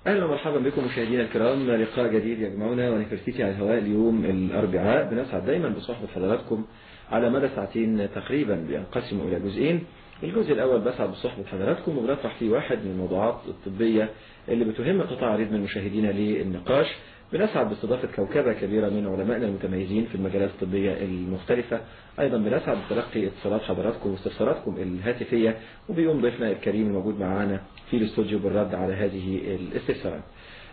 أهلا ومرحبا بكم مشاهدينا الكرام، لقاء جديد يجمعنا ونفرتيتي على الهواء اليوم الأربعاء. بنسعد دايما بصحبة حضراتكم على مدى ساعتين تقريبا بينقسموا إلى جزئين. الجزء الأول بسعد بصحبة حضراتكم وبنطرح فيه واحد من الموضوعات الطبية اللي بتهم قطاع عريض من مشاهدينا للنقاش. بنسعد باستضافة كوكبة كبيرة من علمائنا المتميزين في المجالات الطبية المختلفة. أيضا بنسعد بتلقي اتصالات حضراتكم واستفساراتكم الهاتفية، وبيقوم ضيفنا الكريم الموجود معانا في الاستوديو بالرد على هذه الاستفسارات.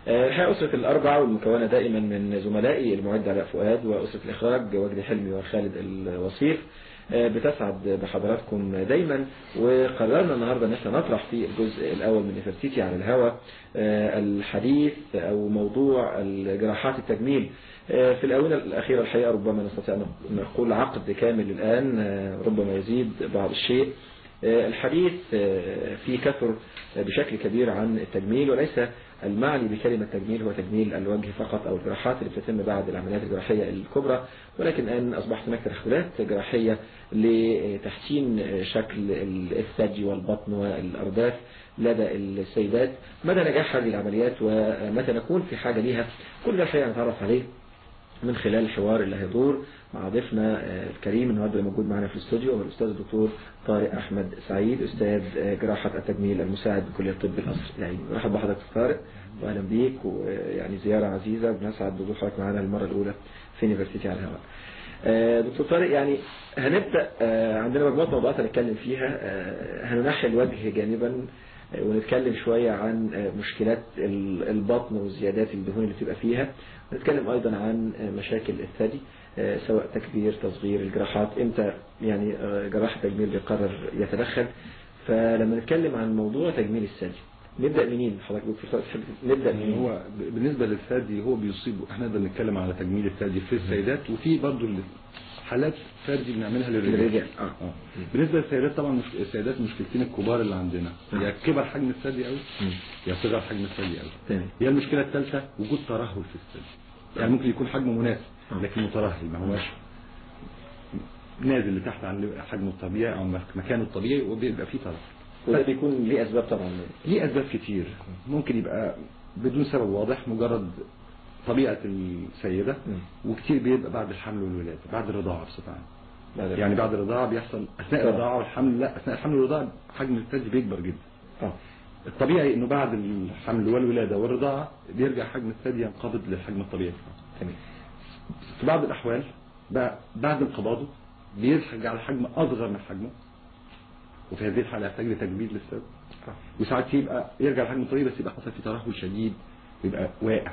الحقيقة أسرة الأربعة والمكونة دائما من زملائي المعد علاء فؤاد، وأسرة الإخراج وجدي حلمي وخالد الوصيف بتسعد بحضراتكم دايما. وقررنا النهاردة ان احنا نطرح في الجزء الاول من نفرتيتي على الهواء الحديث او موضوع الجراحات التجميل. في الآونة الأخيرة الحقيقة ربما نستطيع أن نقول عقد كامل الآن، ربما يزيد بعض الشيء. الحديث في كثر بشكل كبير عن التجميل، وليس المعني بكلمة تجميل هو تجميل الوجه فقط أو الجراحات اللي بتتم بعد العمليات الجراحية الكبرى، ولكن الآن أصبحت هناك تدخلات جراحية لتحسين شكل الثدي والبطن والأرداف لدى السيدات. مدى نجاح هذه العمليات ومتى نكون في حاجة ليها، كل ده الحقيقة نتعرف عليه من خلال الحوار اللي هيدور مع ضيفنا الكريم النهارده اللي موجود معنا في الاستوديو، هو الاستاذ الدكتور طارق احمد سعيد، استاذ جراحه التجميل المساعد بكليه الطب القصر العيني. مرحبا بحضرتك طارق، واهلا بيك، ويعني زياره عزيزه، بنسعد بوجود حضرتك معانا المره الاولى في يونيفرسيتي على الهواء. دكتور طارق، يعني هنبدا عندنا مجموعه موضوعات هنتكلم فيها. هننحي الوجه جانبا ونتكلم شوية عن مشكلات البطن وزيادات الدهون اللي بتبقى فيها. نتكلم أيضا عن مشاكل الثدي، سواء تكبير تصغير الجراحات، امتى يعني جراح تجميل بيقرر يتدخل. فلما نتكلم عن موضوع تجميل الثدي نبدأ منين حضرتك دكتور؟ تحب نبدأ منين؟ هو بالنسبة للثدي هو بيصيب، احنا نقدر نتكلم على تجميل الثدي في السيدات، وفي برضه حالات ثدي بنعملها للرجال. بالنسبة للسيدات طبعا السيدات المشكلتين الكبار اللي عندنا يا كبر حجم الثدي قوي يا صغر حجم الثدي قوي. هي المشكلة الثالثة وجود ترهل في الثدي، يعني ممكن يكون حجمه مناسب لكن مترهل، ما هوش نازل لتحت عن حجمه الطبيعي او مكانه الطبيعي، وبيبقى فيه ترهل. وده بيكون ليه اسباب طبعا، ليه اسباب كتير، ممكن يبقى بدون سبب واضح، مجرد طبيعة السيدة، وكتير بيبقى بعد الحمل والولادة، بعد الرضاعة بصفة عامة. يعني بعد الرضاعة بيحصل أثناء الرضاعة والحمل، لا أثناء الحمل والرضاعة حجم الثدي بيكبر جدا. الطبيعي إنه بعد الحمل والولادة والرضاعة بيرجع حجم الثدي ينقبض للحجم الطبيعي. تمام. في بعض الأحوال بعد انقباضه بيرجع لحجم أصغر من حجمه، وفي هذه الحالة يحتاج لتجميد للثدي. وساعات يرجع لحجم الطبيعي بس يبقى حصل فيه ترهل شديد ويبقى واقع.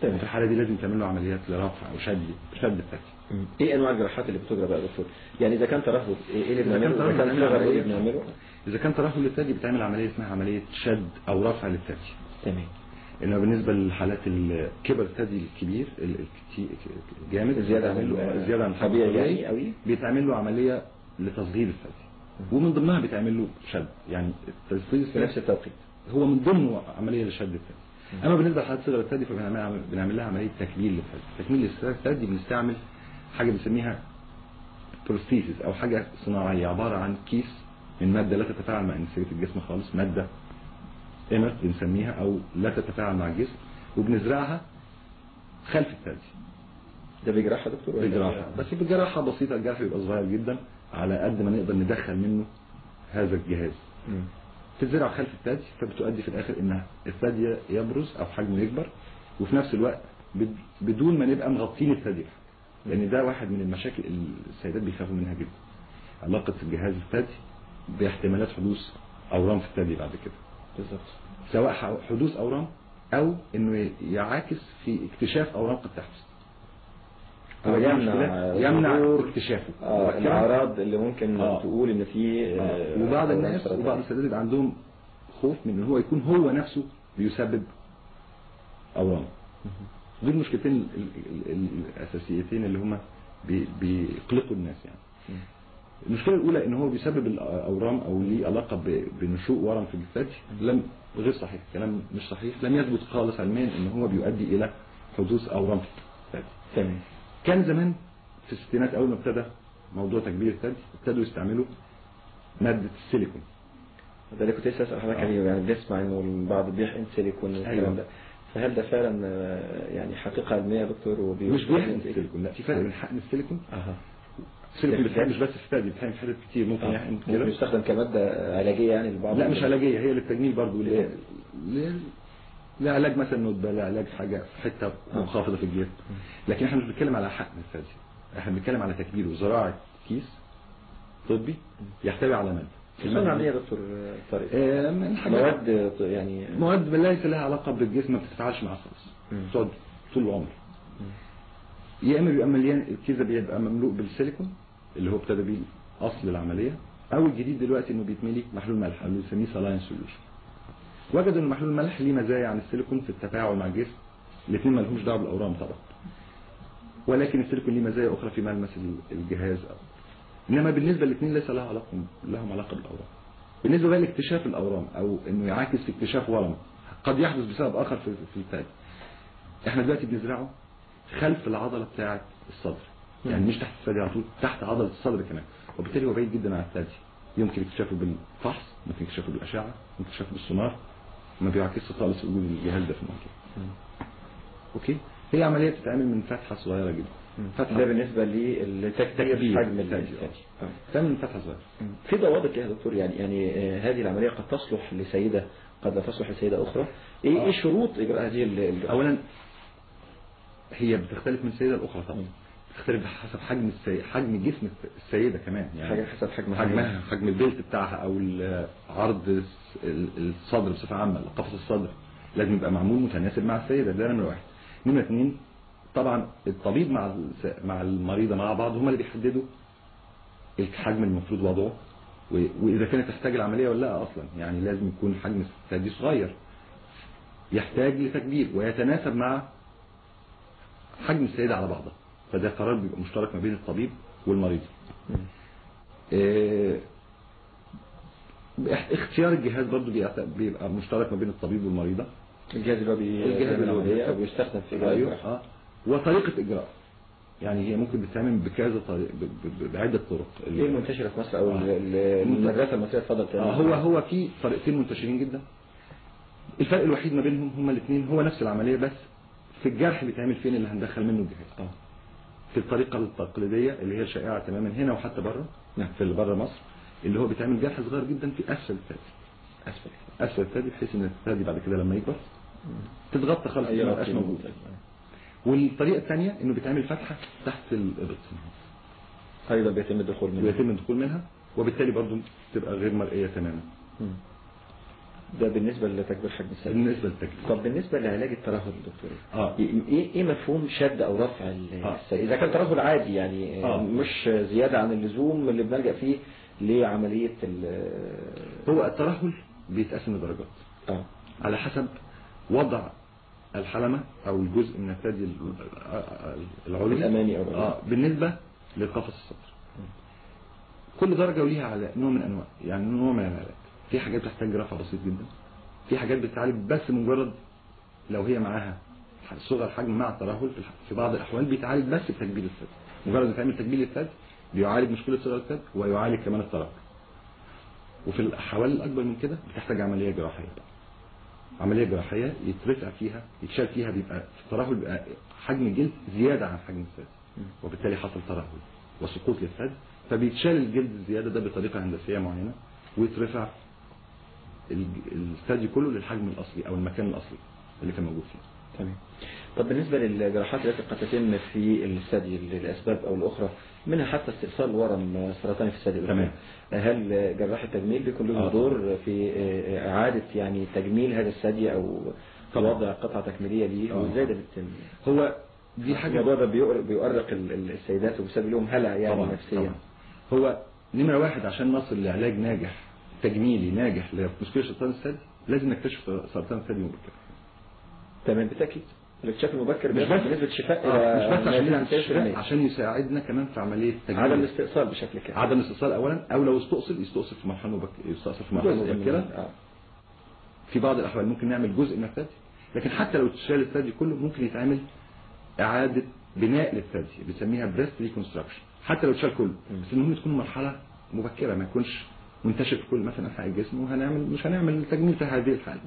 في الحالة دي لازم تعمل له عمليات لرفع أو شد الثدي. ايه انواع الجراحات اللي بتجرى بقى يا دكتور؟ يعني اذا كان ترهل ايه اللي بنعمله؟ اذا كان صغر ايه اللي بنعمله؟ اذا كان ترهل للثدي بتعمل عملية اسمها عملية شد او رفع للثدي. تمام. انما بالنسبة للحالات الكبر الثدي الكبير الجامد زيادة عن الطبيعي قوي بيتعمل له عملية لتصغير الثدي، ومن ضمنها بيتعمل له شد، يعني التصغير في نفس التوقيت هو من ضمنه عملية لشد الثدي. اما بالنسبه لحالات صغر الثدي فبنعمل لها عمليه تكميل للثدي. تكميل الثدي بنستعمل حاجه بنسميها بروستيسيس او حاجه صناعيه، عباره عن كيس من ماده لا تتفاعل مع انسجه الجسم خالص، ماده انرت بنسميها او لا تتفاعل مع الجسم، وبنزرعها خلف الثدي. ده بجراحه دكتور؟ بجراحه، بس بجراحه بسيطه، الجرح بيبقى صغير جدا على قد ما نقدر ندخل منه هذا الجهاز. تزرع خلف الثدي، فبتؤدي في الاخر ان الثدي يبرز او حجمه يكبر، وفي نفس الوقت بدون ما نبقى مغطين الثدي، لان ده واحد من المشاكل السيدات بيخافوا منها جدا، علاقه الجهاز الثدي باحتمالات حدوث اورام في الثدي بعد كده. بالظبط. سواء حدوث اورام او انه يعاكس في اكتشاف اورام قد تحدث. هو يمنع اكتشافه الاعراض اللي ممكن تقول ان في وبعض الناس وبعض السيدات يبقى عندهم خوف من ان هو يكون هو نفسه بيسبب اورام. دول المشكلتين الاساسيتين اللي هما بيقلقوا الناس. يعني المشكله الاولى ان هو بيسبب الاورام او ليه علاقه بنشوء ورم في الثدي، غير صحيح، كلام مش صحيح، لم يثبت خالص علميا ان هو بيؤدي الى حدوث اورام في الثدي. تمام. كان زمان في الستينات اول ما ابتدى موضوع تكبير الثدي ابتدوا يستعملوا ماده السيليكون. ده اللي كنت لسه اسال حضرتك عليه، يعني بنسمع انه البعض بيحقن سيليكون والكلام ده، فهل ده فعلا يعني حقيقه علميه يا دكتور؟ مش بيحقن سيليكون، لا، في فرق بين حقن السيليكون. السيليكون بيتحقن مش بس في الثدي، بيتحقن في حاجات كتير، ممكن يحقن كده، ممكن يستخدم كماده علاجيه يعني للبعض. لا مش علاجيه، هي للتجميل برضه، لعلاج مثلا ندبه، لعلاج حاجه في حته منخفضه في الجسم. لكن احنا مش بنتكلم على حقن الثدي، احنا بنتكلم على تكبير وزراعه كيس طبي يحتوي على ماده. السنة عملية يا دكتور طارق، مواد يعني مواد ليس لها علاقه بالجسم، ما بتتفاعلش معاه خالص، تقعد طول العمر. يا اما بيبقى مليان، الكيس ده بيبقى مملوء بالسيليكون اللي هو ابتدى بيه اصل العمليه، او الجديد دلوقتي انه بيتملي محلول ملح اللي بنسميه سالاين سوليوشن. وجدوا ان محلول الملح ليه مزايا عن السيليكون في التفاعل مع الجسم، الاثنين ما لهمش دعوه بالاورام طبعا، ولكن السيليكون ليه مزايا اخرى في ملمس الجهاز انما بالنسبه للاثنين ليس لهم علاقه بالاورام. بالنسبه بقى لاكتشاف الاورام او انه يعاكس في اكتشاف ورم قد يحدث بسبب اخر في الثدي. احنا دلوقتي بنزرعه خلف العضله بتاعه الصدر، يعني مش تحت الثدي على طول، تحت عضله الصدر كمان، وبالتالي هو بعيد جدا عن الثدي. يمكن اكتشافه بالفحص، ممكن اكتشافه بالاشعه، ممكن اكتشافه بالسونار، ما بيعكسش خالص وجود الجهاز ده في المنطقه. اوكي، هي عمليه بتتعمل من فتحه صغيره جدا. ده بالنسبه لتكبير حجم الثدي. تعمل من فتحه صغيره. في ضوابط يا دكتور، يعني هذه العمليه قد تصلح لسيده، قد لا تصلح لسيده اخرى. ايه شروط اجراء هذه اولا هي بتختلف من سيده لاخرى طبعا، بتختلف حسب حجم جسم السيده كمان، يعني حسب حجمها، حجم البلت بتاعها، او عرض الصدر بصفه عامه، قفص الصدر لازم يبقى معمول متناسب مع السيده، ده نمره واحد. نمره اثنين، طبعا الطبيب مع المريضه مع بعض هم اللي بيحددوا الحجم المفروض وضعه، واذا كانت تحتاج العمليه ولا لا اصلا. يعني لازم يكون حجم الثدي صغير يحتاج لتكبير ويتناسب مع حجم السيده على بعضها، فده قرار بيبقى مشترك ما بين الطبيب والمريض. اختيار الجهاز برضو بيبقى مشترك ما بين الطبيب والمريضه. الجهاز اللي بيستخدم في اجراء وطريقه اجراء، يعني هي ممكن بتتعمل بكذا طريقه، بعده طرق. ايه المنتشره في مصر او المدرسه المصريه؟ اتفضل. هو في طريقتين منتشرين جدا، الفرق الوحيد ما بينهم هما الاثنين هو نفس العمليه، بس في الجرح بيتعمل فين اللي هندخل منه الجهاز. في الطريقه التقليديه اللي هي شائعه تماما هنا وحتى بره، في اللي بره مصر، اللي هو بيتعمل جرح صغير جدا في اسفل الثدي، اسفل الثدي، بحيث ان الثدي بعد كده لما يكبر تتغطى خالص، ما يبقاش موجود. والطريقه الثانيه انه بيتعمل فتحه تحت الابط، ايضا بيتم الدخول منها، وبالتالي برضو تبقى غير مرئيه تماما. ده بالنسبه لتكبير حجم الثدي. بالنسبه للتكبير. طب بالنسبه لعلاج الترهل دكتور، ايه مفهوم شد او رفع الثدي اذا كان ترهل عادي، يعني مش زياده عن اللزوم اللي بنلجأ فيه لعمليه هو الترهل بيتقسم لدرجات على حسب وضع الحلمة او الجزء من الثدي العلوي الامامي او بالنسبة للقفص الصدر. كل درجة وليها نوع من انواع، يعني نوع من العلاج. في حاجات بتحتاج رفع بسيط جدا، في حاجات بتتعالج بس مجرد لو هي معاها صغر حجم مع الترهل، في بعض الاحوال بيتعالج بس بتكبير الثدي، مجرد تعمل تكبير الثدي بيعالج مشكلة صغر الثدي ويعالج كمان الترهل. وفي الاحوال الاكبر من كده بتحتاج عملية جراحية بقى. عملية جراحية يترفع فيها، يتشال فيها، بيبقى في الترهل بيبقى حجم الجلد زيادة عن حجم الثدي، وبالتالي حصل ترهل وسقوط للثدي، فبيتشال الجلد الزيادة ده بطريقة هندسية معينة، ويترفع الثدي كله للحجم الأصلي أو المكان الأصلي اللي كان موجود فيه. تمام. طب بالنسبة للجراحات التي قد تتم في الثدي للأسباب أو الأخرى، منها حتى استئصال ورم سرطاني في الثدي، تمام، هل جراح التجميل بيكون له دور في إعادة يعني تجميل هذا الثدي أو وضع قطعة تكميلية ليه، وإزاي ده بيتم؟ هو دي حاجة الموضوع ده بيؤرق السيدات وبيسبب لهم هلع يعني نفسيا. هو نمرة واحد عشان نصل لعلاج ناجح تجميلي ناجح لمشكلة سرطان الثدي لازم نكتشف سرطان الثدي مبكرا. تمام، بالتأكيد. الاكتشاف المبكر مش بس نسبة شفاء مش بس عشان يساعدنا كمان في عملية التجميل. عدم الاستئصال بشكل كامل. عدم الاستئصال أولا، أو لو يستأصل في مرحلة مبكرة. في بعض الأحوال ممكن نعمل جزء من الثدي، لكن حتى لو تشال الثدي كله ممكن يتعمل إعادة بناء للثدي، بنسميها بريست ريكونستراكشن، حتى لو تشال كله، بس المهم تكون مرحلة مبكرة، ما يكونش منتشر في كل مثلا انحاء الجسم، مش هنعمل تجميل في هذه الحاله.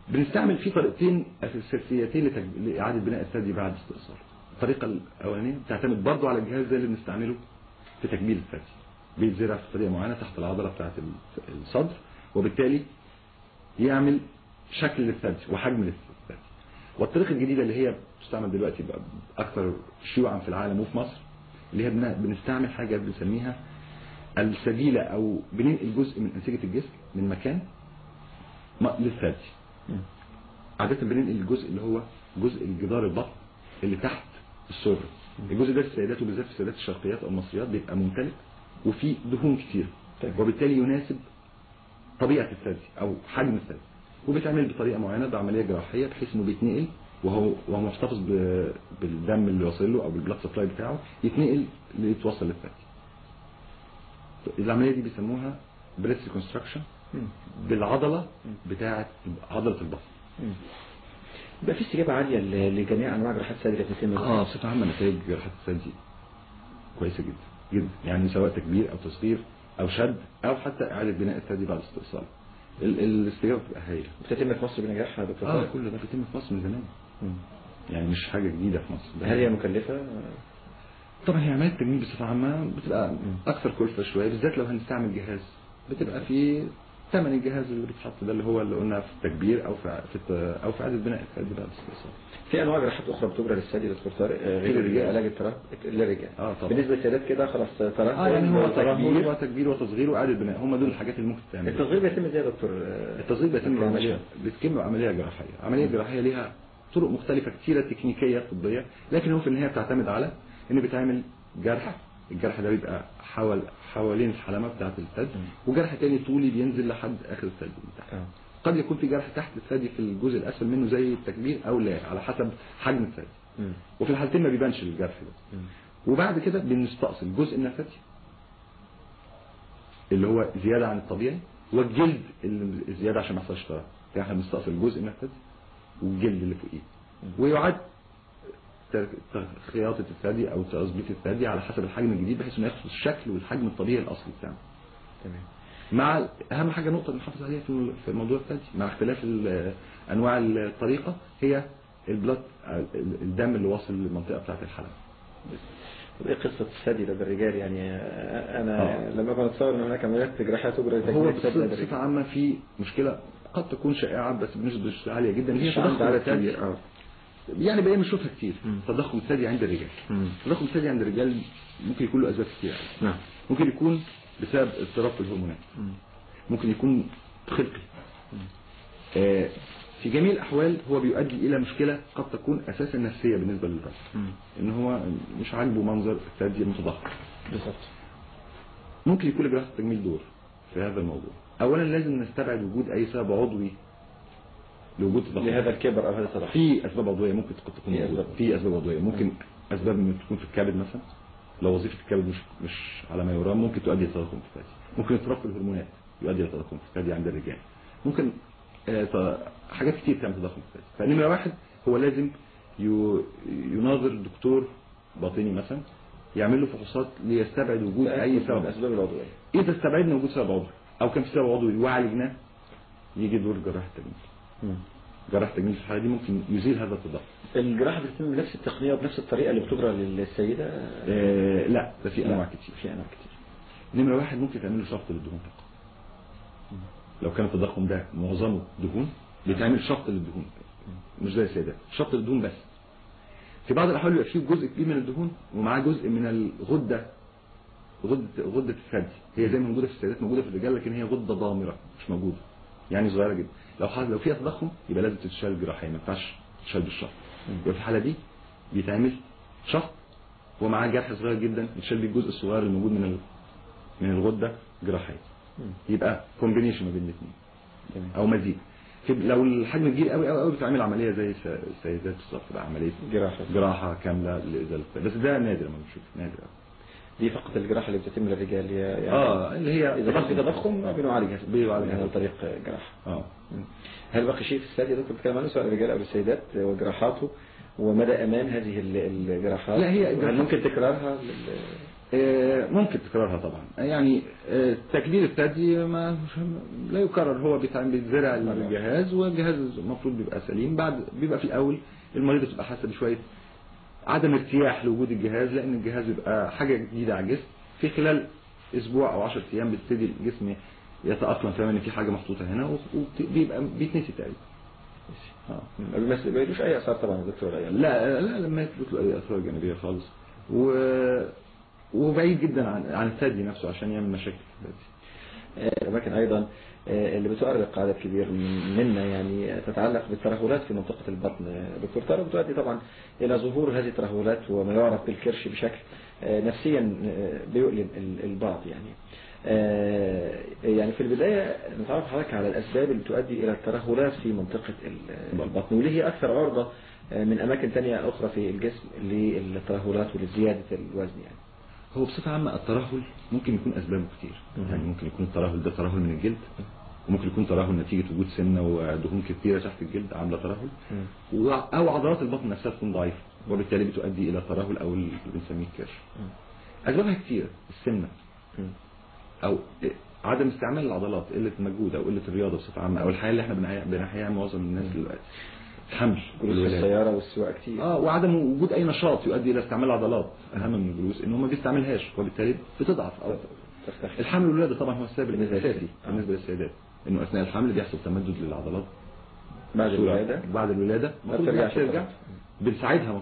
بنستعمل في طريقتين اساسيتين لاعاده بناء الثدي بعد الاستئصال. الطريقه الاولانيه بتعتمد برضه على الجهاز زي اللي بنستعمله في تجميل الثدي، بيتزرع في طريقه معينه تحت العضله بتاعه الصدر، وبالتالي يعمل شكل للثدي وحجم للثدي. والطريقه الجديده اللي هي بتستعمل دلوقتي بقى اكثر شيوعا في العالم وفي مصر، اللي هي بنستعمل حاجه بنسميها السبيله، او بننقل جزء من انسجه الجسم من مكان للثدي. عاده بننقل الجزء اللي هو جزء الجدار البطن اللي تحت السره. الجزء ده في السيدات وبالذات في السيدات الشرقيات او المصريات بيبقى ممتلئ وفيه دهون كتير، وبالتالي يناسب طبيعه الثدي او حجم الثدي، وبيتعمل بطريقه معينه بعمليه جراحيه بحيث انه بيتنقل وهو محتفظ بالدم اللي واصل له او بالبلاد سبلاي بتاعه، يتنقل ليتوصل للثدي. العمليه دي بيسموها بريست ريكونستراكشن بالعضله بتاعه عضله البطن. يبقى في استجابه عاليه لجميع انواع جراحات الثدي اللي بتتم. بصفه عامه نتائج جراحات الثدي كويسه جدا جدا، يعني سواء تكبير او تصغير او شد او حتى اعاده بناء الثدي بعد الاستئصال. الاستجابه بتبقى هايله. بتتم في مصر بنجاح يا دكتور؟ كل ده بيتم في مصر من زمان. يعني مش حاجه جديده في مصر. هل هي مكلفه؟ طبعا هي عمليه التجميل بصفه عامه بتبقى اكثر كلفه شويه، بالذات لو هنستعمل جهاز بتبقى في ثمن الجهاز اللي بيتحط ده اللي هو اللي قلنا في التكبير او في اعاده بناء الثدي بعد الاستئصال. في انواع جراحات اخرى بتجرى للثدي دكتور طارق غير الرجال؟ علاج الترهل للرجال. طبعا. بالنسبه للسيدات كده خلاص ترهل يعني هو ترهل وتكبير وتصغير واعاده بناء، هم دول الحاجات اللي ممكن تعمل. التصغير بيتم ازاي يا دكتور؟ التصغير بيتم عمليه جراحيه. عمليه جراحيه ليها طرق مختلفه كثيره تكنيكيه طبيه، لكن هو في النهايه بتعتمد على ان بيتعمل جرح. الجرح ده بيبقى حوالين الحلمه بتاعه الثدي، وجرح تاني طولي بينزل لحد اخر الثدي بتاعه. قد يكون في جرح تحت الثدي في الجزء الاسفل منه زي التكبير او لا، على حسب حجم الثدي. وفي الحالتين ما بيبانش الجرح ده. وبعد كده بنستأصل جزء من الثدي اللي هو زياده عن الطبيعي، والجلد اللي زياده عشان ما يحصلش ترهل. يعني احنا بنستأصل جزء من الثدي والجلد اللي فوقيه، ويعاد خياطه الثدي او تظبيط الثدي على حسب الحجم الجديد بحيث انه ياخد الشكل والحجم الطبيعي الاصلي بتاعه. تمام. مع اهم حاجه نقطه نحافظ عليها في موضوع الثدي مع اختلاف انواع الطريقه هي الدم اللي واصل للمنطقه بتاعه الحلمه. ايه قصه الثدي ده بالرجال؟ يعني انا لما كنت اتصور ان هناك عمليات جراحيه تجرى هو بصفه عامه في مشكله قد تكون شائعه بس بنسبه عاليه جدا، هي تضخم الثدي. يعني بقينا بنشوفها كتير. تضخم الثدي عند الرجال. تضخم الثدي عند الرجال ممكن يكون له اسباب كتير. نعم. ممكن يكون بسبب اضطراب في الهرمونات. ممكن يكون خلقي. في جميع الاحوال هو بيؤدي الى مشكله قد تكون اساسا نفسيه بالنسبه للرجل، ان هو مش عاجبه منظر الثدي المتضخم. بالظبط. ممكن يكون لجراحه التجميل دور في هذا الموضوع. اولا لازم نستبعد وجود اي سبب عضوي لوجود تضخم لهذا الكبر او هذا التضخم. في اسباب عضويه ممكن تكون في اسباب عضويه، ممكن اسباب تكون في الكبد مثلا. لو وظيفه الكبد مش على ما يرام ممكن تؤدي الى تضخم في الثدي. ممكن اضطراب في الهرمونات يؤدي الى تضخم في الثدي عند الرجال. ممكن حاجات كتير تعمل تضخم في الثدي. فنمره واحد هو لازم يناظر دكتور باطني مثلا يعمل له فحوصات ليستبعد وجود اي سبب من الاسباب العضويه. اذا استبعدنا وجود سبب عضوي او كان في سبب عضوي وعالجناه يجي دور جراحه التجميل. جراحه التجميل في الحاله دي ممكن يزيل هذا التضخم. الجراحه بتتم بنفس التقنيه وبنفس الطريقه اللي بتجرى للسيده؟ لا، ده في انواع كتير. نمره واحد ممكن تعمل له شفط للدهون فقط. لو كان التضخم ده معظمه دهون بيتعمل شفط للدهون، مش زي السيدات، شفط للدهون بس. في بعض الاحوال بيبقى فيه جزء كبير من الدهون ومعاه جزء من الغده، غده الثدي. هي زي ما موجوده في السيدات موجوده في الرجال، لكن هي غده ضامره مش موجوده، يعني صغيره جدا. لو فيها تضخم يبقى لازم تتشال جراحيا، ما ينفعش تتشال بالشفط. يبقى في الحاله دي بيتعمل شفط ومعاه جرح صغير جدا يتشال بيه الجزء الصغير الموجود من الغده جراحيا. يبقى كومبينيشن ما بين الاثنين او مزيج. لو الحجم كبير قوي قوي قوي بتعمل عمليه زي السيدات بالظبط، بقى عمليه جراحه كامله لازاله، بس ده نادر ما بنشوف، نادر قوي. دي فقط الجراحه اللي بتتم للرجال يعني اللي هي اذا كان في تضخم بنعالجها عن طريق جراحه. هل بقي شيء في الثدي يا دكتور بتتكلم عنه سواء الرجال او السيدات وجراحاته ومدى امان هذه الجراحات؟ لا، هي هل ممكن تكرارها ممكن تكرارها طبعا، يعني تكبير الثدي لا يكرر، هو بيتزرع الجهاز، والجهاز المفروض بيبقى سليم. بيبقى في الاول المريض بتبقى حاسه بشويه عدم ارتياح لوجود الجهاز، لان الجهاز بيبقى حاجه جديده على الجسم. في خلال اسبوع او 10 ايام بتبتدي الجسم يتاقلم، فاهم ان في حاجه محطوطه هنا، وبيبقى بيتنسي تقريبا. ما بيدوش اي اثار طبعا يا دكتور؟ لا لما يثبت له اي اثار جانبيه خالص، وبعيد جدا عن الثدي نفسه عشان يعمل مشاكل في الثدي. لكن ايضا اللي بتؤرق عدد كبير منا يعني تتعلق بالترهلات في منطقة البطن دكتور طارق، بتؤدي طبعا الى ظهور هذه الترهلات وما يعرف بالكرش بشكل نفسيا بيؤلم البعض. يعني في البداية نتعرف حضرتك على الأسباب اللي تؤدي إلى الترهلات في منطقة البطن، وليه هي أكثر عرضة من أماكن تانية أخرى في الجسم للترهلات ولزيادة الوزن يعني. هو بصفة عامة الترهل ممكن يكون أسبابه كتير، يعني ممكن يكون الترهل ده ترهل من الجلد، وممكن يكون ترهل نتيجة وجود سمنة ودهون كتيرة تحت الجلد عاملة ترهل، أو عضلات البطن نفسها تكون ضعيفة وبالتالي بتؤدي إلى الترهل أو اللي بنسميه الكرش. أسبابها كتير، السمنة أو عدم استعمال العضلات، قلة المجهود أو قلة الرياضة بصفة عامة، أو الحياة اللي احنا بنحياها معظم الناس دلوقتي، الحمل، جلوس السيارة والسواقة كتير، وعدم وجود أي نشاط يؤدي إلى استعمال العضلات أهم من الجلوس، إن هو ما بيستعملهاش وبالتالي بتضعف أو تختفي. الحمل والولادة طبعا هو السبب الأساسي بالنسبة للسيدات، إنه أثناء الحمل بيحصل تمدد للعضلات بعد الولادة ما بترجع. بنساعدها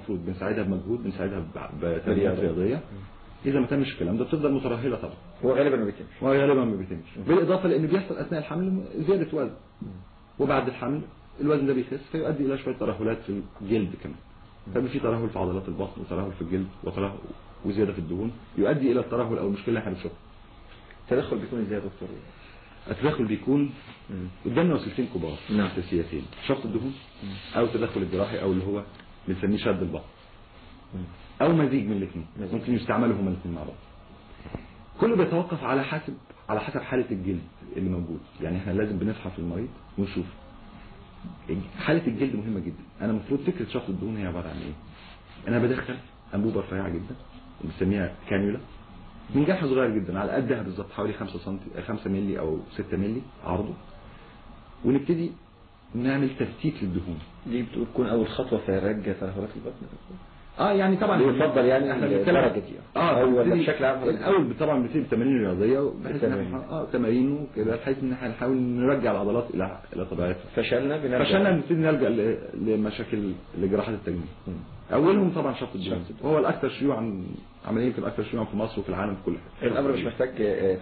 بمجهود، بنساعدها بتمرينات رياضية. إذا ما تمش الكلام ده بتفضل مترهلة طبعا، وغالبا ما بيتمش. بالإضافة لأن بيحصل أثناء الحمل زيادة وزن، وبعد الحمل الوزن ده بيخس فيؤدي إلى شوية ترهلات في الجلد كمان، فبي في ترهل في عضلات البطن وترهل في الجلد وزيادة في الدهون يؤدي إلى الترهل أو المشكلة اللي احنا بنشوفها. التدخل بيكون ازاي يا دكتور؟ التدخل بيكون قدامنا وسيلتين كبار اساسيتين، شفط الدهون او التدخل الجراحي او اللي هو بنسميه شد البطن، او مزيج من الاثنين، ممكن يستعملوا هما الاثنين مع بعض. كله بيتوقف على حسب حالة الجلد اللي موجود. يعني احنا لازم بنفحص المريض ونشوف حالة الجلد مهمة جدا. انا المفروض فكرة شفط الدهون هي عبارة عن ايه؟ انا بدخل انبوبة رفيعة جدا بنسميها كانيولا من جرح صغير جدا على قدها بالظبط، حوالي 5 مللي او 6 مللي عرضه، ونبتدي نعمل تفتيت للدهون. دي بتكون اول خطوه في علاج ترهلات البطن. يعني طبعا يفضل يعني احنا بنتكلم او بشكل عام الاول طبعا بنبتدي بتمارين رياضيه بحيث تمارين وكده بحيث ان احنا نحاول نرجع العضلات الى طبيعتها. فشلنا بنبتدي نلجا لمشاكل لجراحات التجميل. اولهم طبعا شفط الدهون، وهو الاكثر شيوعا، عمليه يمكن الاكثر شيوعا في مصر وفي العالم في كل حته. الامر مش محتاج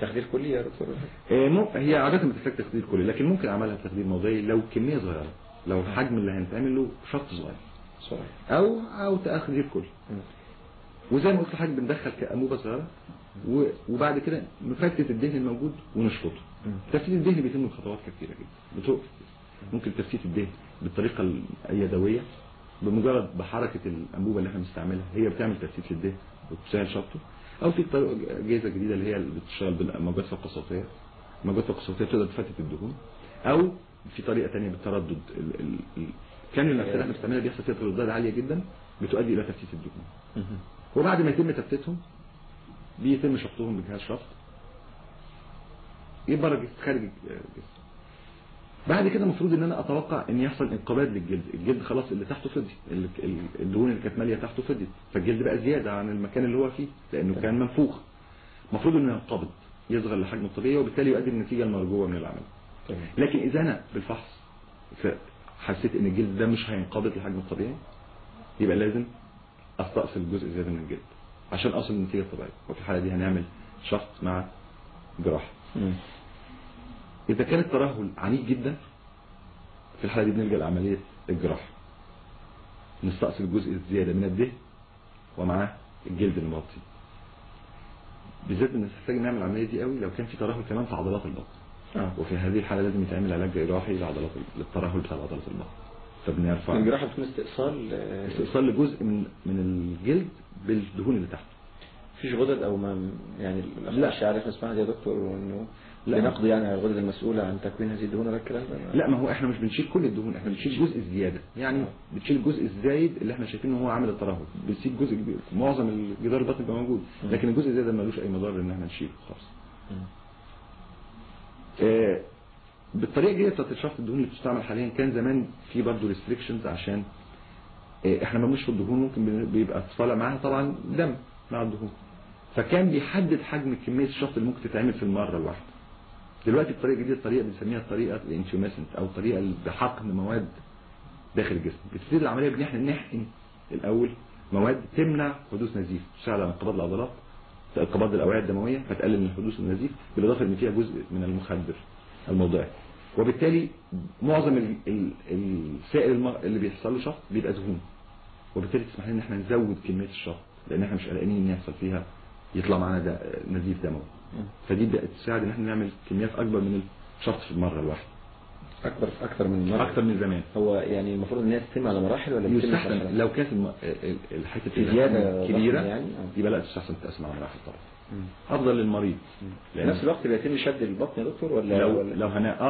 تخدير كلي يا دكتور؟ هي عاده بتحتاج تخدير كلي، لكن ممكن اعملها تخدير موضعي لو كميه صغيره، لو الحجم اللي هنتعمل له شط صغير او تخدير كلي. وزي ما قلت لحضرتك بندخل كأنبوبة صغيره وبعد كده نفتت الدهن الموجود ونشفطه. تفتيت الدهن بيتم بخطوات كثيره جدا، ممكن تفتيت الدهن بالطريقه اليدويه، بمجرد بحركه الانبوبه اللي احنا بنستعملها هي بتعمل تفتيت للدهن وتسهل شفطه، او في اجهزه جديده اللي هي اللي بتشتغل بالموجات الفوق الصوتيه. الموجات الفوق الصوتيه بتقدر تفتت الدهون، او في طريقه ثانيه بالتردد. كان اللي احنا بنستعملها بيحصل فيها ترددات عاليه جدا بتؤدي الى تفتيت الدهون. وبعد ما يتم تفتيتهم بيتم شفطهم بجهاز شفط يبقى خارج الجسم. بعد كده المفروض ان انا اتوقع ان يحصل انقباض للجلد. الجلد خلاص اللي تحته فضي، الدهون اللي كانت ماليه تحته فضيت، فالجلد بقى زياده عن المكان اللي هو فيه لانه كان منفوخ. المفروض انه ينقبض يصغر لحجمه الطبيعي وبالتالي يؤدي النتيجه المرجوه من العمل. لكن اذا انا بالفحص حسيت ان الجلد ده مش هينقبض لحجمه الطبيعي يبقى لازم استأصل جزء زياده من الجلد عشان اوصل للنتيجه الطبيعيه، وفي الحاله دي هنعمل شفط مع جراحه. إذا كان الترهل عنيف جدا في الحالة دي بنلجأ لعملية الجراحة، نستأصل الجزء الزيادة من الدهن ومعاه الجلد المغطي. بالذات بنحتاج نعمل العملية دي قوي لو كان في ترهل كمان في عضلات البطن. وفي هذه الحالة لازم يتعمل علاج جراحي للترهل بتاع عضلات البطن. فبنرفع الجراحة بتكون استئصال لجزء من الجلد بالدهون اللي تحت. مفيش غدد او ما يعني لا مش عارف اسمها يا دكتور، وانه لنقضي يعني على الغدد المسؤولة عن تكوين هذه الدهون ولا الكلام ده؟ لا، ما هو احنا مش بنشيل كل الدهون، احنا بنشيل جزء الزيادة، يعني بنشيل الجزء الزايد اللي احنا شايفين ان هو عامل الترهل، بنسيب جزء كبير، معظم الجدار البطن بيبقى موجود، لكن الجزء الزيادة ملوش اي مضار ان احنا نشيله خالص. بالطريقة الجديدة بتاعت الشفط الدهون اللي بتستعمل حاليا، كان زمان في برضه ريستريكشنز عشان احنا ما بنشفط الدهون، ممكن بيبقى طالع معاها طبعا دم مع الدهون، فكان بيحدد حجم كمية الشفط اللي ممكن تتعمل في المرة الواحدة. دلوقتي الطريقة الجديدة الطريقة بنسميها الطريقة الانتيوميسنت او الطريقة اللي بحقن مواد داخل الجسم. بتبتدي العملية بان احنا نحقن الاول مواد تمنع حدوث نزيف، تساعد على انقباض العضلات، انقباض الاوعية الدموية، فتقلل من حدوث النزيف، بالاضافة ان فيها جزء من المخدر الموضعي، وبالتالي معظم السائل اللي بيحصل له شفط بيبقى دهون، وبالتالي تسمح لنا ان احنا نزود كمية الشفط لان احنا مش قلقانين ان يحصل فيها يطلع معانا نزيف دموي. فدي بقت تساعد ان احنا نعمل كميات اكبر من الشفط في المرة الواحدة، اكتر من مرة، اكتر من زمان. هو يعني المفروض ان هي تتم على مراحل ولا يستحسن لو كانت الحته زياده كبيره يعني يبقى لا تستحسن تقسم على مراحل طبعا، افضل للمريض. في نفس الوقت بيتم شد البطن يا دكتور ولا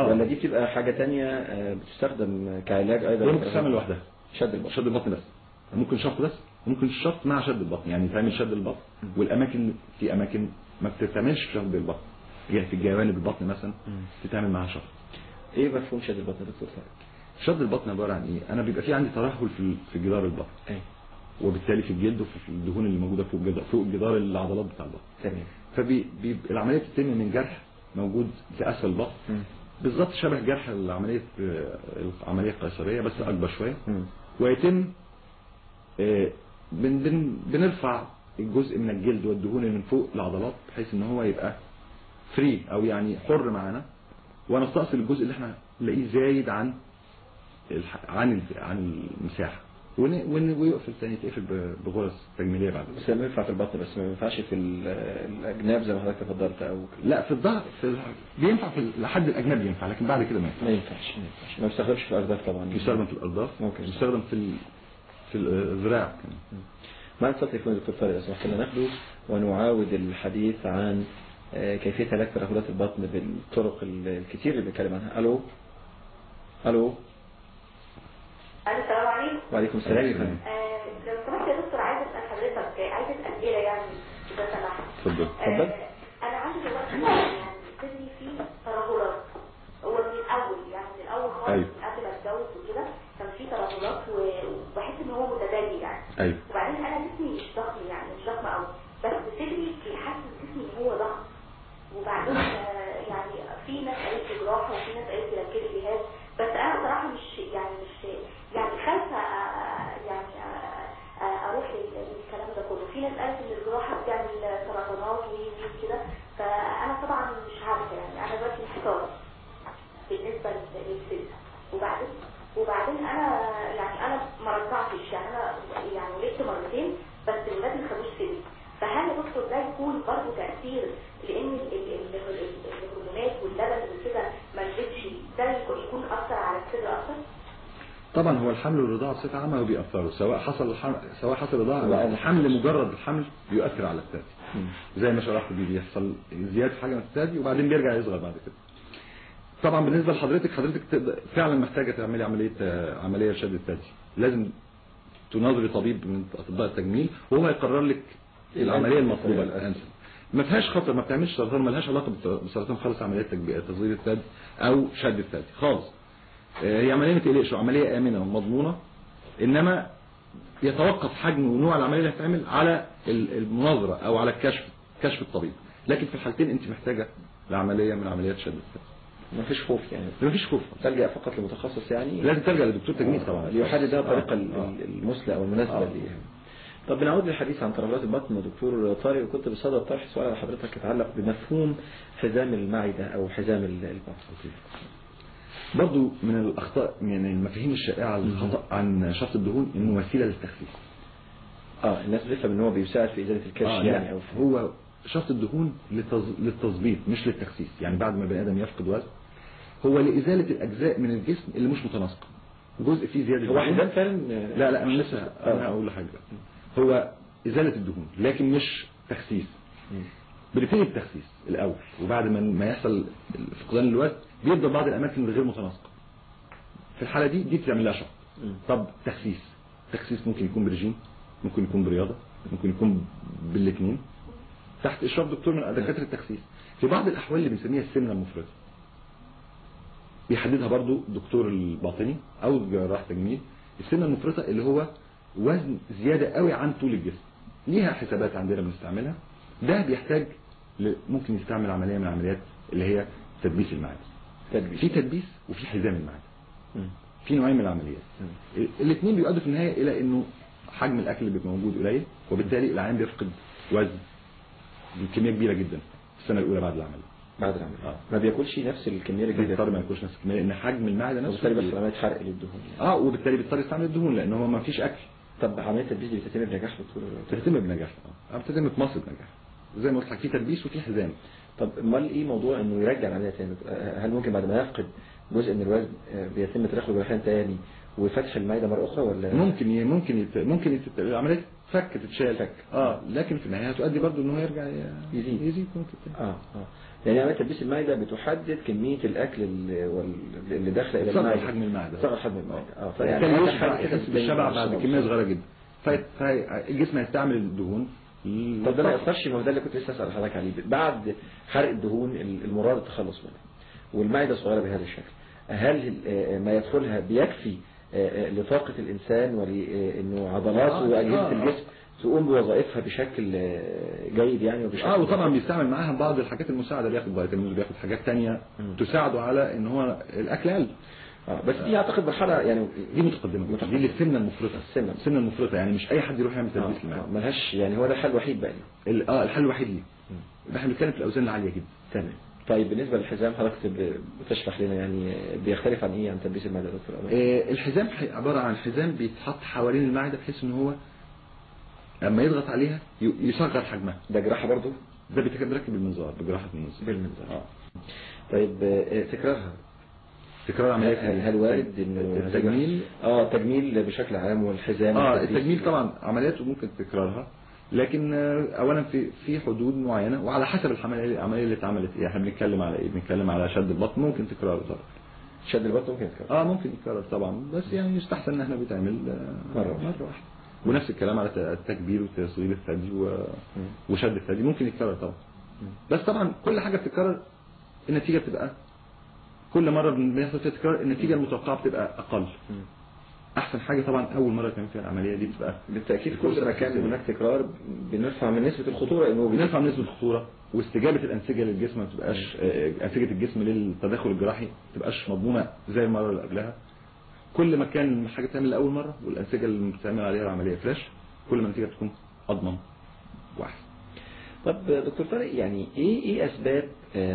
ولا دي بتبقى حاجه ثانيه بتستخدم كعلاج ايضا؟ ممكن تستعمل لوحدها شد البطن بس، ممكن شفط بس، ممكن الشفط مع شد البطن، يعني تعمل شد البطن والاماكن في اماكن ما بتتعملش شد البطن، يعني في الجوانب البطن مثلا تتعمل معها شفط. ايه مفهوم شد البطن يا دكتور؟ شد البطن عباره عن ايه؟ انا بيبقى في عندي ترهل في جدار البطن، وبالتالي في الجلد وفي الدهون اللي موجوده فوق جدار العضلات بتاع البطن. تمام. فالعمليه بتتم من جرح موجود في اسفل البطن، بالظبط شبه جرح العمليه القيصريه بس اكبر شويه، ويتم بنرفع الجزء من الجلد والدهون اللي من فوق العضلات بحيث ان هو يبقى فري او يعني حر معانا، ونستأصل الجزء اللي احنا نلاقيه زايد عن المساحه، ويقفل تاني، يتقفل بغرز تجميليه بعد. بس ما ينفع في البطن بس، ما ينفعش في الاجناب زي ما حضرتك تفضلت او لا في الظهر بينفع في لحد الاجناب ينفع، لكن بعد كده ما ينفعش. ما بيستخدمش في الارداف طبعا. بيستخدم في الارداف، ممكن يستخدم في الذراع كمان. معنا اتصال تليفوني دكتور طارق لو سمحت لنا ناخده ونعاود الحديث عن كيفية علاج ترهلات البطن بالطرق الكتير اللي بنتكلم عنها. الو السلام عليكم. وعليكم السلام. لو سمحت يا دكتور عايز اسال حضرتك عايز اسئله يعني اذا سمحت. اتفضل. انا عندي دلوقتي يعني صدري فيه ترهلات، هو من الاول خالص قبل ما اتجوز وكده كان فيه ترهلات وبحس ان هو متدلي يعني. ايوه. وبعدين انا جسمي مش ضخم يعني مش ضخم قوي، بس صدري بيحسس جسمي ان هو ضخم. وبعدين يعني في ناس قالت لي جراحه وفي ناس قالت لي ركبي جهاز، بس انا صراحه مش خايفه يعني اروح للكلام ده كله. في ناس قالت ان الجراحه بتعمل سرطانات وكده، فانا طبعا مش عارفه يعني، انا دلوقتي محتاره بالنسبه للسن. وبعدين انا ما رضعتش يعني، انا يعني ولدت مرتين بس الولاد ما خدوش سني. فهل يا دكتور ده يكون برضه تاثير لان الهرمونات واللبن وكده ما نزلش، ده يكون اثر على الصدر اكتر؟ طبعا هو الحمل والرضاعه بصفه عامه بيأثروا، سواء حصل رضاعه او الحمل، مجرد الحمل بيؤثر على الثدي زي ما شرحت، بيحصل زياده في حجم الثدي وبعدين بيرجع يصغر بعد كده. طبعا بالنسبه لحضرتك فعلا محتاجه تعملي عمليه شد الثدي، لازم تناظري طبيب من اطباء التجميل وهو يقرر لك العمليه المطلوبه الانسب. ما فيهاش خطر، ما بتعملش سرطان، ما لهاش علاقه بالسرطان خالص، عمليه تصغير الثدي او شد الثدي خالص. هي عمليه ما تقلقش، عمليه امنه ومضمونه، انما يتوقف حجم ونوع العمليه اللي هتتعمل على المناظره او على كشف الطبيب، لكن في الحالتين انت محتاجه لعمليه من عمليات شد الثدي. ما فيش خوف يعني؟ ما فيش خوف، تلجأ فقط لمتخصص يعني؟ لازم تلجأ لدكتور تجميل طبعا ليحدد الطريقه المثلى او المناسبه ليها. طب بنعود للحديث عن ترهلات البطن دكتور طارق، وكنت بصدد طرح سؤال على حضرتك يتعلق بمفهوم حزام المعده او حزام البطن. برضو من الاخطاء، من المفاهيم الشائعه الخطا عن شفط الدهون انه وسيله للتخسيس. الناس بتفهم ان هو بيساعد في ازاله الكرش يعني، او هو شفط الدهون للتظبيط مش للتخسيس، يعني بعد ما بني ادم يفقد وزن هو لازاله الاجزاء من الجسم اللي مش متناسقه، جزء فيه زياده. هو حزام فعلا؟ لا انا لسه اقول لحاجه، هو ازاله الدهون لكن مش تخسيس. بنبتدي بالتخسيس الاول، وبعد ما يحصل فقدان الوزن بيفضل بعض الاماكن الغير متناسقه. في الحاله دي بتعمل لها شق. طب تخسيس ممكن يكون برجيم، ممكن يكون برياضه، ممكن يكون بالاثنين تحت اشراف دكتور من دكاتره التخسيس. في بعض الاحوال اللي بنسميها السمنه المفرطه بيحددها برضو الدكتور الباطني او جراح تجميل. السمنه المفرطه اللي هو وزن زياده قوي عن طول الجسم، ليها حسابات عندنا بنستعملها. ده بيحتاج ممكن يستعمل عمليه من العمليات اللي هي تدبيس المعده. في تدبيس وفي حزام المعده. في نوعين من العمليات. الاثنين بيؤدوا في النهايه الى انه حجم الاكل اللي بيبقى موجود قليل، وبالتالي العيان بيفقد وزن بكميه كبيره جدا في السنه الاولى بعد العمليه. ما بياكلش نفس الكميه اللي بيضطر ما ياكلش نفس الكميه لان حجم المعده نفسه، وبالتالي بس عمليه حرق للدهون يعني. وبالتالي بيضطر يستعمل الدهون لان هو ما فيش اكل. طب عمليه التدبيس دي بتتم بنجاح دكتور؟ بتتم بنجاح. بتتم في مصر بنجاح زي ما قلت لك، في تدبيس وفي حزام. طب امال ايه موضوع انه يرجع العمليه تاني؟ هل ممكن بعد ما يفقد جزء من الوزن بيتم تدخله جراحيا تاني وفتح المعده مره اخرى ولا؟ ممكن العمليه تتشال لكن في النهايه هتؤدي برضه ان هو يرجع يزيد ممكن تاني. يعني عمليه تدبيس المعده بتحدد كميه الاكل اللي داخله الى المعده، صغر حجم المعده، فيعني يحس بالشبع بعد كميه صغيره جدا، فالجسم هيستعمل الدهون. طب ده ما يأثرش؟ ما هو ده اللي كنت لسه اسال حضرتك عليه. بعد حرق الدهون المراد التخلص منها والمعده صغيره بهذا الشكل، هل ما يدخلها بيكفي لطاقه الانسان ولانه عضلاته واجهزه الجسم تقوم بوظائفها بشكل جيد يعني وبشكل وطبعا بيستعمل معاها بعض الحاجات المساعده، بياخد فيتامين وبياخد حاجات ثانيه تساعده على ان هو الاكل قل. بس دي اعتقد مرحله يعني دي متقدمه. دي السمنه المفرطه. السمنه المفرطه يعني مش اي حد يروح يعمل تدبيس للمعده. ملهاش يعني، هو ده الحل الوحيد بقى. الحل الوحيد ليه. احنا بنتكلم في الاوزان العاليه جدا. تمام. طيب بالنسبه للحزام حضرتك بتشرح لنا يعني بيختلف عن ايه عن تدبيس المعده يا دكتور؟ الحزام عباره عن حزام بيتحط حوالين المعده بحيث ان هو لما يضغط عليها يصغر حجمها. ده جراحه برضه؟ ده بيتركب بالمنظار، بجراحه المنظار. طيب تكرار عمليات هل وارد انه التجميل تجميل بشكل عام والحزام التجميل طبعا عملياته ممكن تكرارها، لكن اولا في حدود معينه وعلى حسب العمليه اللي اتعملت. احنا بنتكلم على ايه؟ بنتكلم على شد البطن، ممكن تكراره طبعا. شد البطن ممكن يتكرر؟ ممكن يتكرر طبعا، بس يعني يستحسن ان احنا بيتعمل مره واحده. ونفس الكلام على التكبير وتصغير الثدي وشد الثدي ممكن يتكرر طبعا. بس طبعا كل حاجه بتتكرر النتيجه بتبقى كل مره بيحصل فيها تكرار النتيجه المتوقعه بتبقى اقل. احسن حاجه طبعا اول مره كان فيها العمليه دي بتبقى بالتاكيد كل ما كان هناك تكرار بنرفع من نسبه الخطوره، بنرفع من نسبه الخطوره واستجابه الانسجه للجسم ما بتبقاش انسجه الجسم للتدخل الجراحي ما بتبقاش مضمونه زي المره اللي قبلها. كل ما كان حاجه بتعمل لاول مره والانسجه اللي بتعمل عليها العمليه فريش كل ما النتيجه بتكون اضمن واحسن. طب دكتور طارق يعني ايه اسباب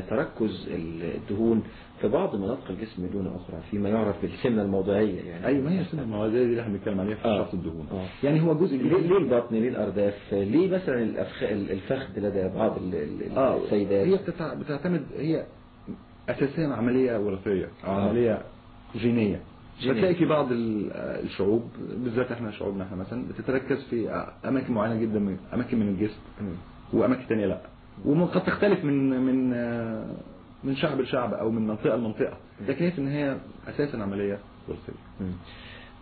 تركز الدهون في بعض مناطق الجسم دون اخرى فيما يعرف بالسمنه الموضعيه يعني؟ ايوه، ما هي السمنه الموضعيه دي اللي احنا بنتكلم عليها في شخص الدهون. يعني هو جزء ليه البطن، ليه الارداف، ليه مثلا الفخذ لدى بعض السيدات؟ هي بتعتمد، هي اساسيا عمليه وراثيه او عمليه جينيه. فتلاقي في بعض الشعوب بالذات شعوبنا احنا مثلا بتتركز في اماكن معينه جدا اماكن من الجسم واماكن ثانيه لا، وقد تختلف من شعب لشعب او من منطقه لمنطقه، لكن هي في النهايه اساسا عمليه وراثيه.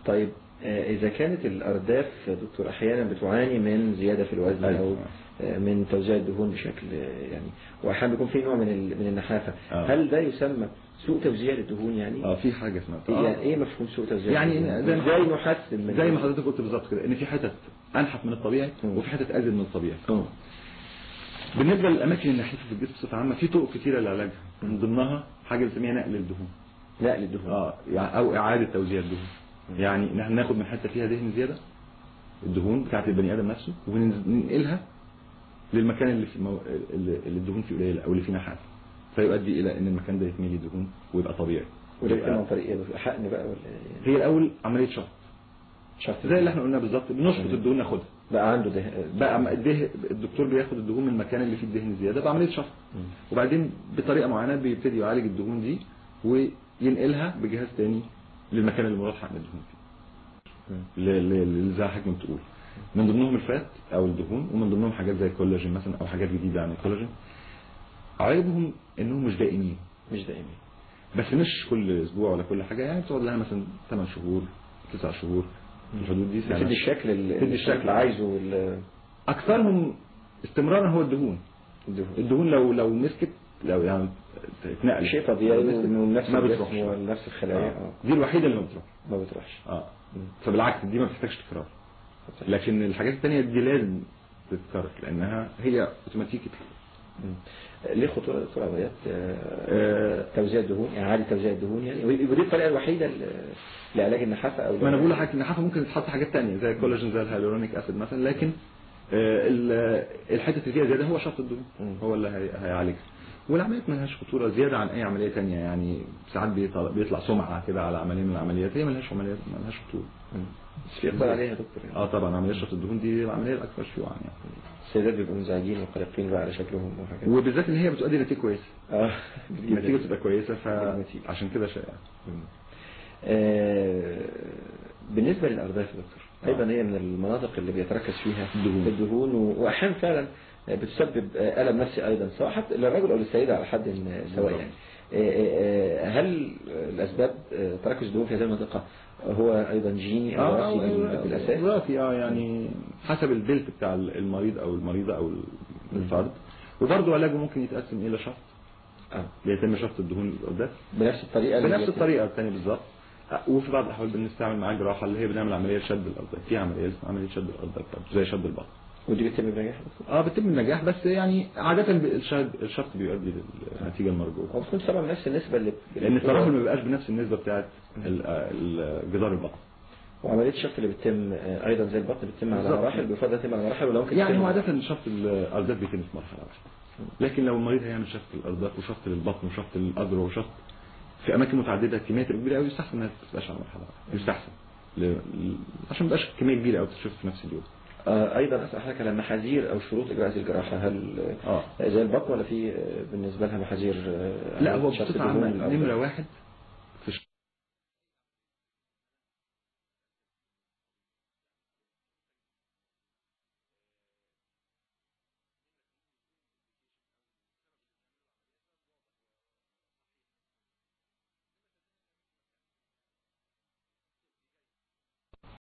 طيب اذا كانت الارداف دكتور احيانا بتعاني من زياده في الوزن او من توزيع الدهون بشكل يعني، واحيانا بيكون في نوع من النحافه، هل ده يسمى سوء توزيع للدهون يعني؟ في حاجه اسمها يعني ايه مفهوم سوء توزيع؟ يعني ازاي نحسن زي ما حضرتك قلت بالظبط كده ان في حتت انحف من الطبيعي وفي حتت ازيد من الطبيعي. بالنسبه للاماكن النحيفه في الجسم بصفه عامه في طرق كثيره لعلاجها، من ضمنها حاجه بنسميها نقل الدهون. يعني او اعاده توزيع الدهون. يعني ان احنا ناخد من حته فيها دهن زياده الدهون بتاعت البني ادم نفسه وننقلها للمكان اللي الدهون فيه قليله او اللي فيه نحاف، فيؤدي الى ان المكان ده يتملي دهون ويبقى طبيعي. وده عن طريق ايه؟ حقن بقى ولا هي الاول عمليه شفط زي اللي احنا قلنا بالظبط، بنشفط الدهون ناخدها. بقى عنده بقى الدكتور بياخد الدهون من المكان اللي فيه الدهن زياده بعمليه شفط، وبعدين بطريقه معينه بيبتدي يعالج الدهون دي وينقلها بجهاز تاني للمكان اللي مراد حقن الدهون فيه. زي حضرتك بتقول من ضمنهم الفات او الدهون، ومن ضمنهم حاجات زي الكولاجين مثلا او حاجات جديده عن الكولاجين. عيبهم انهم مش دائمين، بس مش كل اسبوع ولا كل حاجه، يعني بتقعد لها مثلا 8 شهور 9 شهور في الحدود دي، تدي الشكل اللي عايزه. اكثرهم استمرارا هو الدهون لو مسكت، لو يعني اتنقل شيء طبيعي من نفس ما بتروحش نفس الخلايا. دي الوحيده اللي ما بتروحش. فبالعكس دي ما بتحتاجش تكرار، لكن الحاجات الثانيه دي لازم تتكرر لانها هي اوتوماتيكي. ليه خطوره دكتور عمليات توزيع الدهون، يعني عادي توزيع الدهون، يعني ودي الطريقه الوحيده لعلاج النحافه؟ او ما انا بقول لحضرتك النحافه ممكن تتحط حاجات ثانيه زي الكولاجين زي الهيالورونيك اسيد مثلا، لكن الحته اللي فيها زياده هو شفط الدهون هو اللي هيعالجها. والعمليات ما لهاش خطوره زياده عن اي عمليه ثانيه، يعني ساعات بيطلع سمعه كده على عمليه من العمليات، هي ما لهاش خطوره. بس في اقبال عليها يا دكتور يعني. طبعا عمليه شفط الدهون دي العمليه الاكثر شيوعا يعني. السيدات بيبقوا منزعجين وقلقين بقى على شكلهم وحاجات، وبالذات ان هي بتؤدي نتيجه كويسه. النتيجه بتبقى كويسه عشان كده شائعه. بالنسبه للارداف يا دكتور، ايضا هي من المناطق اللي بيتركز فيها الدهون، واحيانا فعلا بتسبب الم نفسي ايضا، سواء حتى للرجل او للسيده على حد سواء يعني. هل الاسباب تركز الدهون في هذه المنطقه هو ايضا جيني او وراثي بالاساس؟ وراثي يعني حسب البلت بتاع المريض او المريضه او الفرد. وبرضه علاجه ممكن يتقسم الى شفط، بيتم شفط الدهون الارداف بنفس الطريقه الثانيه بالظبط. وفي بعض الاحوال بنستعمل معاه جراحه اللي هي بنعمل عمليه شد الارداف، في عمليه شد الارداف زي شد البطن، ودي بتتم بنجاح؟ بتتم بنجاح، بس يعني عاده الشفط بيؤدي للنتيجه المرجوه. وبتكون طبعا بنفس النسبه لان الترهل ما بيبقاش بنفس النسبه بتاعه جدار البطن. وعمليه الشفط اللي بتتم ايضا زي البطن بتتم على مراحل، بيفضل تتم على مراحل، ولا ممكن يعني هو عاده شفط الارداف بيتم في مرحله واحده، لكن لو المريض هيعمل شفط الارداف وشفط للبطن وشفط للاذرع وشفط في اماكن متعدده كميات كبيره قوي، يستحسن انها ما تبقاش على مرحله واحده، يستحسن عشان ما تبقاش كميه كبيره قوي تتشفط في نفس اليوم. ايضا اسال حضرتك على محاذير او شروط اجراء هذه الجراحه، هل زي البطن ولا في بالنسبه لها محاذير؟ لا، هو بصفه عامه نمره واحد